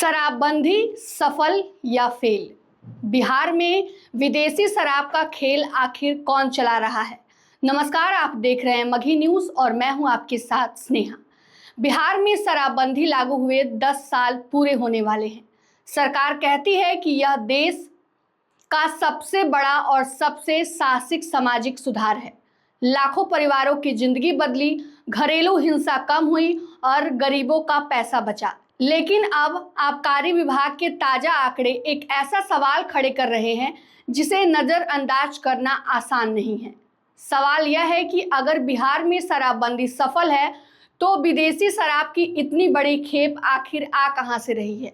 शराबबंदी सफल या फेल? बिहार में विदेशी शराब का खेल आखिर कौन चला रहा है? नमस्कार, आप देख रहे हैं मघी न्यूज़ और मैं हूं आपके साथ स्नेहा। बिहार में शराबबंदी लागू हुए 10 साल पूरे होने वाले हैं। सरकार कहती है कि यह देश का सबसे बड़ा और सबसे साहसिक सामाजिक सुधार है। लाखों परिवारों की जिंदगी बदली, घरेलू हिंसा कम हुई और गरीबों का पैसा बचा। लेकिन अब आबकारी विभाग के ताजा आंकड़े एक ऐसा सवाल खड़े कर रहे हैं जिसे नजरअंदाज करना आसान नहीं है। सवाल यह है कि अगर बिहार में शराबबंदी सफल है तो विदेशी शराब की इतनी बड़ी खेप आखिर आ कहां से रही है?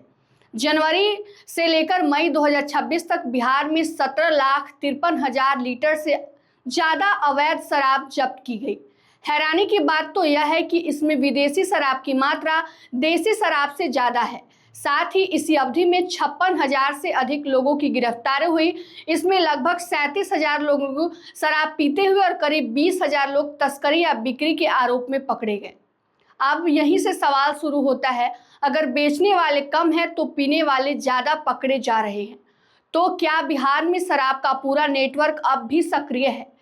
जनवरी से लेकर मई 2026 तक बिहार में 17,53,000 लीटर से ज़्यादा अवैध शराब जब्त की गई। हैरानी की बात तो यह है कि इसमें विदेशी शराब की मात्रा देसी शराब से ज़्यादा है। साथ ही इसी अवधि में 56,000 से अधिक लोगों की गिरफ्तारी हुई। इसमें लगभग 37,000 लोगों को शराब पीते हुए और करीब 20,000 लोग तस्करी या बिक्री के आरोप में पकड़े गए। अब यहीं से सवाल शुरू होता है, अगर बेचने वाले कम हैं तो पीने वाले ज़्यादा पकड़े जा रहे हैं, तो क्या बिहार में शराब का पूरा नेटवर्क अब भी सक्रिय है?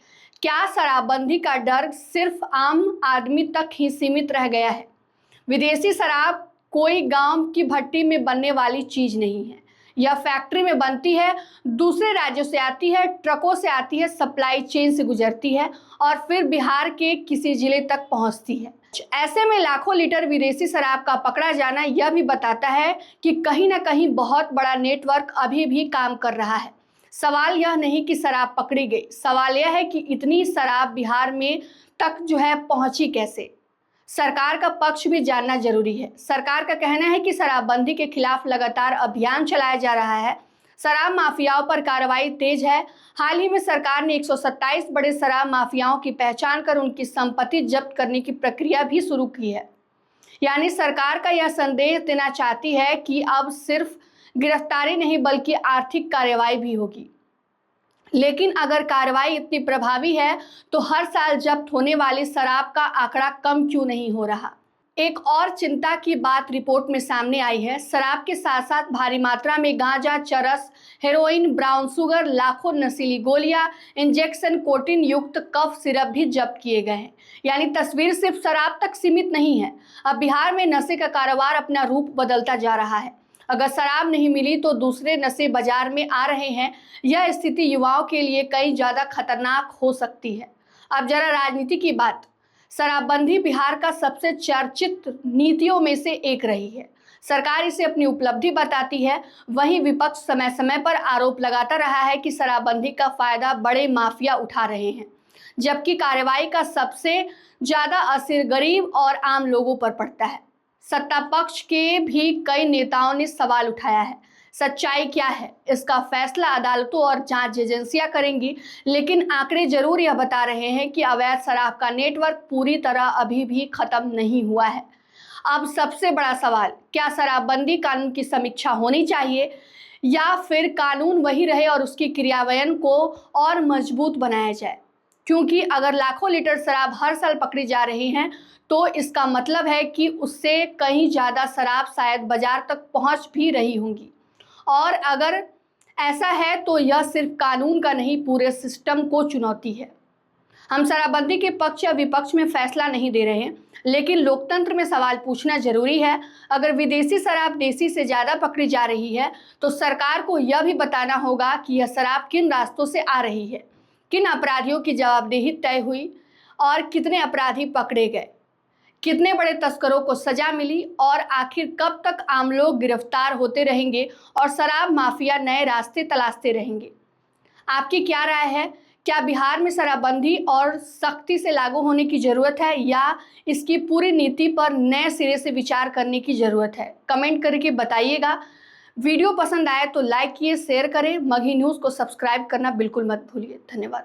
क्या शराबबंदी का डर सिर्फ आम आदमी तक ही सीमित रह गया है? विदेशी शराब कोई गांव की भट्टी में बनने वाली चीज़ नहीं है। यह फैक्ट्री में बनती है, दूसरे राज्यों से आती है, ट्रकों से आती है, सप्लाई चेन से गुजरती है और फिर बिहार के किसी जिले तक पहुंचती है। ऐसे में लाखों लीटर विदेशी शराब का पकड़ा जाना यह भी बताता है कि कहीं ना कहीं बहुत बड़ा नेटवर्क अभी भी काम कर रहा है। सवाल यह नहीं कि शराब पकड़ी गई, सवाल यह है कि इतनी शराब बिहार में तक पहुंची कैसे? सरकार का पक्ष भी जानना जरूरी है। सरकार का कहना है कि शराबबंदी के खिलाफ लगातार अभियान चलाया जा रहा है। शराब माफियाओं पर कार्रवाई तेज है। हाल ही में सरकार ने 127 बड़े शराब माफियाओं की पहचान कर उनकी संपत्ति जब्त करने की प्रक्रिया भी शुरू की है। यानी सरकार का यह संदेश देना चाहती है कि अब सिर्फ गिरफ्तारी नहीं बल्कि आर्थिक कार्रवाई भी होगी। लेकिन अगर कार्रवाई इतनी प्रभावी है तो हर साल जब्त होने वाली शराब का आंकड़ा कम क्यों नहीं हो रहा? एक और चिंता की बात रिपोर्ट में सामने आई है। शराब के साथ साथ भारी मात्रा में गांजा, चरस, हेरोइन, ब्राउन शुगर, लाखों नशीली गोलियां, इंजेक्शन कोटिन युक्त कफ सिरप भी जब्त किए गए हैं। यानी तस्वीर सिर्फ शराब तक सीमित नहीं है। अब बिहार में नशे का कारोबार अपना रूप बदलता जा रहा है। अगर शराब नहीं मिली तो दूसरे नशे बाजार में आ रहे हैं। यह स्थिति युवाओं के लिए कई ज़्यादा खतरनाक हो सकती है। अब जरा राजनीति की बात। शराबबंदी बिहार का सबसे चर्चित नीतियों में से एक रही है। सरकार इसे अपनी उपलब्धि बताती है, वहीं विपक्ष समय समय पर आरोप लगाता रहा है कि शराबबंदी का फायदा बड़े माफिया उठा रहे हैं, जबकि कार्रवाई का सबसे ज़्यादा असर गरीब और आम लोगों पर पड़ता है। सत्ता पक्ष के भी कई नेताओं ने सवाल उठाया है। सच्चाई क्या है? इसका फैसला अदालतों और जांच एजेंसियां करेंगी, लेकिन आंकड़े जरूर यह बता रहे हैं कि अवैध शराब का नेटवर्क पूरी तरह अभी भी खत्म नहीं हुआ है। अब सबसे बड़ा सवाल, क्या शराबबंदी कानून की समीक्षा होनी चाहिए या फिर कानून वही रहे और उसकी क्रियान्वयन को और मजबूत बनाया जाए? क्योंकि अगर लाखों लीटर शराब हर साल पकड़ी जा रही हैं तो इसका मतलब है कि उससे कहीं ज़्यादा शराब शायद बाजार तक पहुंच भी रही होंगी। और अगर ऐसा है तो यह सिर्फ कानून का नहीं, पूरे सिस्टम को चुनौती है। हम शराबबंदी के पक्ष या विपक्ष में फैसला नहीं दे रहे हैं, लेकिन लोकतंत्र में सवाल पूछना जरूरी है। अगर विदेशी शराब देसी से ज़्यादा पकड़ी जा रही है तो सरकार को यह भी बताना होगा कि यह शराब किन रास्तों से आ रही है, किन अपराधियों की जवाबदेही तय हुई और कितने अपराधी पकड़े गए, कितने बड़े तस्करों को सजा मिली और आखिर कब तक आम लोग गिरफ्तार होते रहेंगे और शराब माफिया नए रास्ते तलाशते रहेंगे। आपकी क्या राय है? क्या बिहार में शराबबंदी और सख्ती से लागू होने की ज़रूरत है या इसकी पूरी नीति पर नए सिरे से विचार करने की ज़रूरत है? कमेंट करके बताइएगा। वीडियो पसंद आए तो लाइक किए, शेयर करें। मघी न्यूज़ को सब्सक्राइब करना बिल्कुल मत भूलिए। धन्यवाद।